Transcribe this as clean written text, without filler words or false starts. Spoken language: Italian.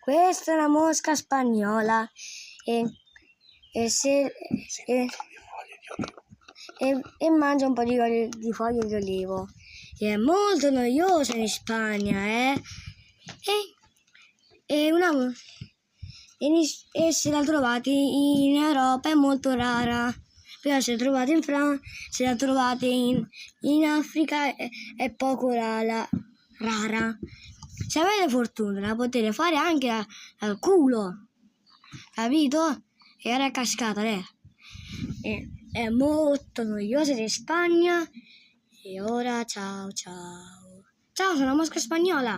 Questa è una mosca spagnola e mangia un po' di foglie di olivo. E è molto noiosa in Spagna, e se la trovate in Europa è molto rara. Però se la trovate in Francia, se la trovate in Africa è poco rara. Se avete fortuna la potete fare anche al culo, capito? E era cascata lei. È molto noiosa di Spagna. E ora ciao ciao. Ciao, sono una mosca spagnola.